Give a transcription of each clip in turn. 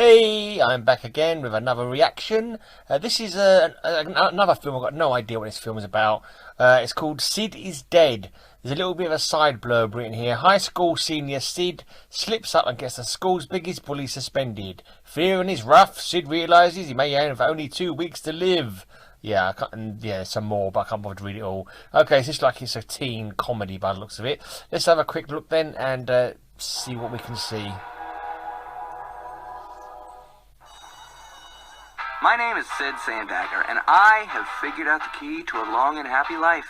Hey, I'm back again with another reaction. This is another film. I've got no idea what this film is about. It's called Sid Is Dead. There's a little bit of a side blurb written here. High school senior Sid slips up and gets the school's biggest bully suspended. Fearing his rough, Sid realises he may have only 2 weeks to live. Yeah, I can't, and yeah, some more, but I can't bother to read it all. Okay, so it's like it's a teen comedy by the looks of it. Let's have a quick look then and see what we can see. My name is Sid Sandagger, and I have figured out the key to a long and happy life.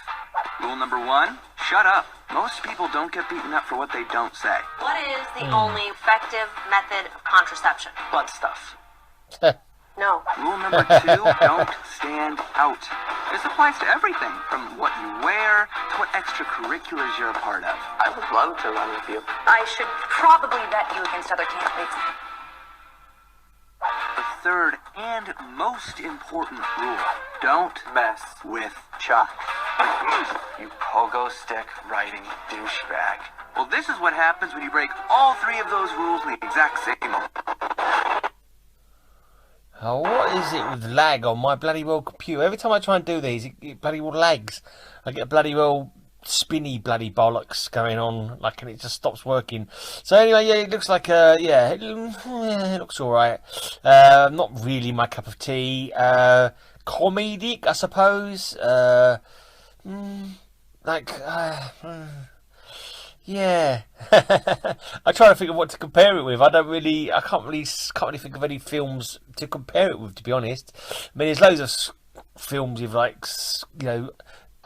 Rule number 1, shut up. Most people don't get beaten up for what they don't say. What is the only effective method of contraception? Butt stuff. No. Rule number 2, don't stand out. This applies to everything, from what you wear to what extracurriculars you're a part of. I would love to run with you. I should probably vet you against other candidates. The third and most important rule, don't mess with Chuck. You pogo stick riding douchebag. Well, this is what happens when you break all 3 of those rules in the exact same moment. Oh, what is it with lag on my bloody well computer? Every time I try and do these, it bloody well lags. I get bloody well spinny bloody bollocks going on, like, and it just stops working. So anyway, yeah, it looks like yeah, it looks all right. Not really my cup of tea. Comedic, I suppose. Yeah. I try to think of what to compare it with. I can't really think of any films to compare it with, to be honest. I mean, there's loads of films with, like, you know,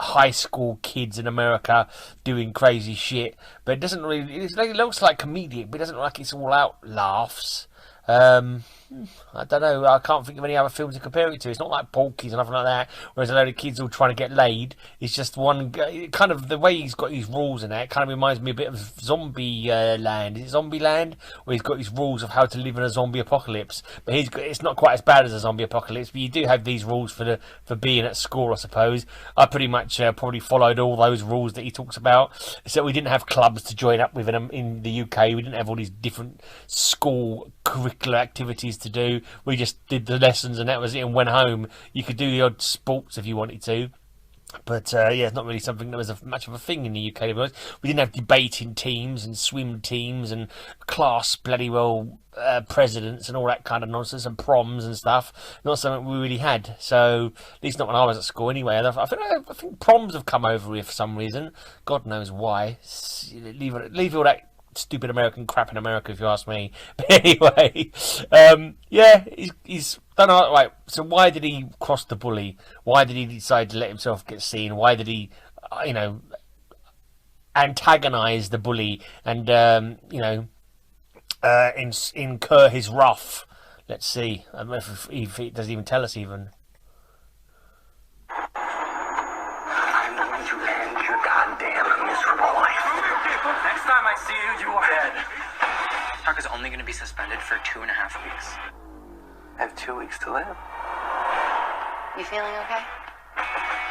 high school kids in America doing crazy shit, but it doesn't really. It looks like comedic, but it doesn't look like it's all out laughs. I don't know. I can't think of any other films to compare it to. It's not like Porky's or nothing like that, whereas a load of kids all trying to get laid. It's just one kind of the way he's got his rules in it. Kind of reminds me a bit of Zombie Land. Is it Zombie Land, where he's got his rules of how to live in a zombie apocalypse? But it's not quite as bad as a zombie apocalypse. But you do have these rules for being at school, I suppose. I pretty much probably followed all those rules that he talks about. So we didn't have clubs to join up with in the UK. We didn't have all these different school curricular activities to do. We just did the lessons and that was it, and went home. You could do the odd sports if you wanted to, but yeah, it's not really something that was much of a thing in the UK. To be honest. We didn't have debating teams and swim teams and class bloody well presidents and all that kind of nonsense, and proms and stuff. Not something we really had. So at least not when I was at school anyway. I think proms have come over here for some reason. God knows why. Leave all that stupid American crap in America, if you ask me. But anyway, yeah, he's done all right. So why did he cross the bully? Why did he decide to let himself get seen? Why did he, you know, antagonize the bully and, you know, incur his wrath? Let's see if it doesn't even tell us even. Next time I see you, you are dead. Chuck is only going to be suspended for 2.5 weeks. I have 2 weeks to live. You feeling okay?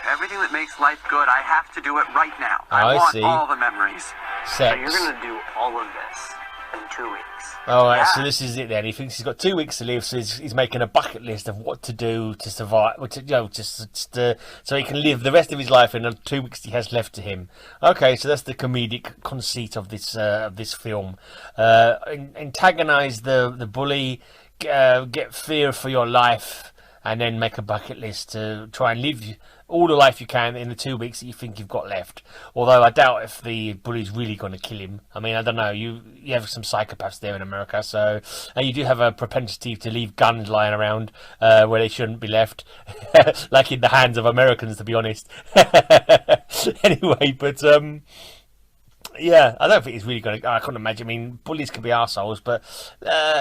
Everything that makes life good, I have to do it right now. I want see. all the memories. Sex. So you're going to do all of this in 2 weeks. Alright, Yeah. so this is it then. He thinks he's got 2 weeks to live, so he's making a bucket list of what to do to survive, or to, you know, so he can live the rest of his life in the 2 weeks he has left to him. Okay, so that's the comedic conceit of this film. Antagonize the bully, get fear for your life, and then make a bucket list to try and live all the life you can in the 2 weeks that you think you've got left. Although I doubt if the bully's really going to kill him. I mean, I don't know. You have some psychopaths there in America, so, and you do have a propensity to leave guns lying around where they shouldn't be left, like in the hands of Americans, to be honest. Anyway, but yeah, I don't think it's really going to. I couldn't imagine. I mean, bullies can be arseholes, but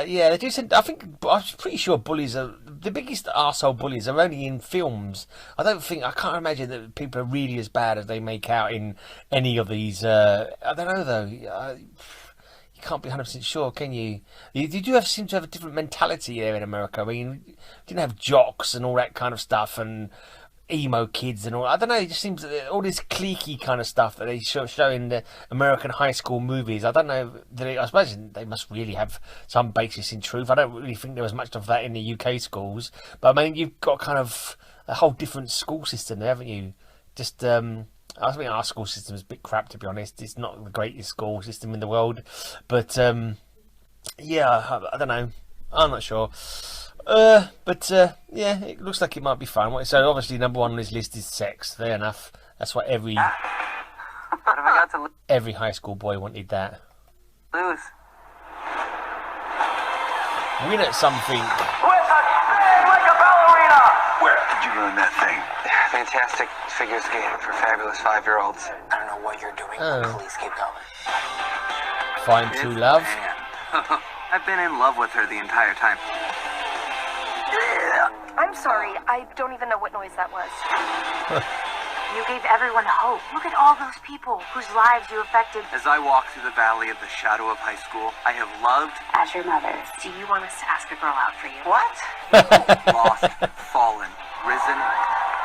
yeah, they do. I'm pretty sure bullies are the biggest arsehole. Bullies are only in films. I can't imagine that people are really as bad as they make out in any of these. I don't know though. You can't be 100% sure, can you? You do seem to have a different mentality there in America. I mean, you didn't have jocks and all that kind of stuff, and emo kids and all. I don't know. It just seems that all this cliquey kind of stuff that they show in the American high school movies. I don't know. I suppose they must really have some basis in truth. I don't really think there was much of that in the UK schools. But I mean, you've got kind of a whole different school system there, haven't you? Just I think our school system is a bit crap, to be honest. It's not the greatest school system in the world. But yeah, I don't know. I'm not sure. But yeah, it looks like it might be fun. So obviously, number one on his list is sex. Fair enough. That's what every high school boy wanted. That Lose. win at something. With a spin like a ballerina! Where did you learn that thing? Fantastic figure skating for fabulous 5-year-olds. I don't know what you're doing, Oh. but please keep going. Find true love. Man. I've been in love with her the entire time. I'm sorry, I don't even know what noise that was. You gave everyone hope. Look at all those people whose lives you affected. As I walk through the valley of the shadow of high school, I have loved, As your mothers. Do you want us to ask a girl out for you? what? Lost, fallen, risen.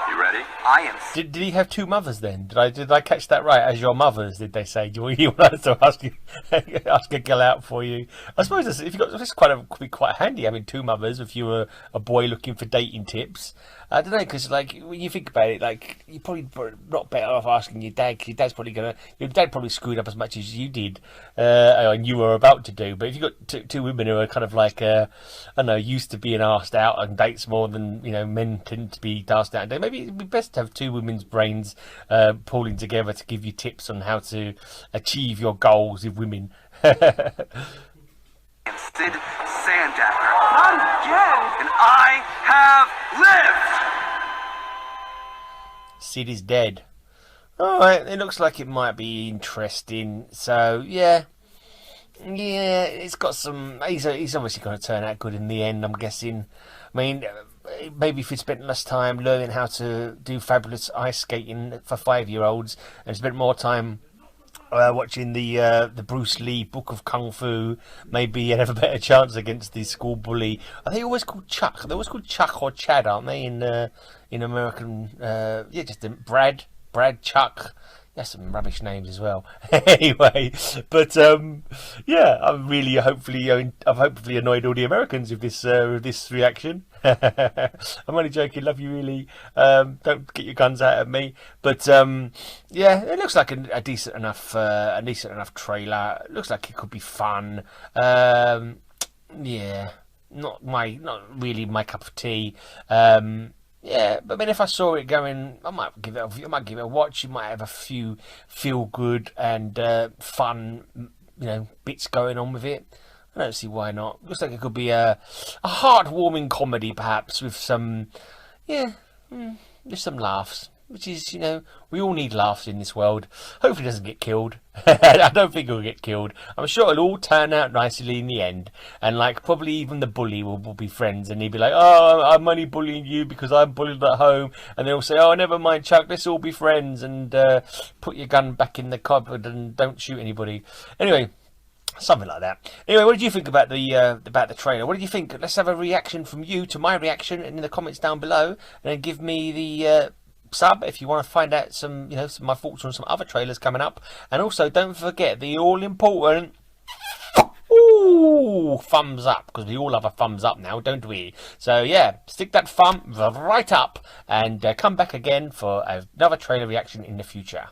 You ready? I am. Did he have two mothers then? Did I catch that right? As your mothers, did they say? Do you want us to ask a girl out for you? I suppose if you got this could be quite handy having two mothers if you were a boy looking for dating tips. I don't know, because like when you think about it, like you're probably not better off asking your dad. 'Cause your dad probably screwed up as much as you did, and you were about to do. But if you got two women who are kind of like I don't know, used to being asked out on dates more than men tend to be asked out on dates, maybe it'd be best to have two women's brains pooling together to give you tips on how to achieve your goals with women. Sid Sandacker. Not again! And I have lived! Sid Is Dead. Alright, it looks like it might be interesting. So, yeah, it's got some... He's obviously going to turn out good in the end, I'm guessing. I mean, maybe if he spent less time learning how to do fabulous ice skating for 5-year-olds and spent more time watching the Bruce Lee Book of Kung Fu, maybe you'd have a better chance against the school bully. Are they always called Chuck? They're always called Chuck or Chad, aren't they? In American, just Brad, Chuck. That's some rubbish names as well. Anyway, but yeah, I've hopefully annoyed all the Americans with this reaction. I'm only joking. Love you, really. Don't get your guns out at me. But yeah, it looks like a decent enough trailer. It looks like it could be fun. Yeah, not really my cup of tea. Yeah, but I mean, if I saw it going, I might give it a watch. You might have a few feel good and fun, bits going on with it. I don't see why not. Looks like it could be a heartwarming comedy, perhaps, with some, with some laughs. Which is, we all need laughs in this world. Hopefully he doesn't get killed. I don't think he'll get killed. I'm sure it'll all turn out nicely in the end. And, probably even the bully will be friends. And he'll be like, oh, I'm only bullying you because I'm bullied at home. And they'll say, oh, never mind, Chuck, let's all be friends. And put your gun back in the cupboard and don't shoot anybody. Anyway, something like that. Anyway, what did you think about the trailer? What did you think? Let's have a reaction from you to my reaction in the comments down below. And then give me the... sub if you want to find out some my thoughts on some other trailers coming up. And also don't forget the all important thumbs up, because we all have a thumbs up now, don't we? So yeah, stick that thumb right up and come back again for another trailer reaction in the future.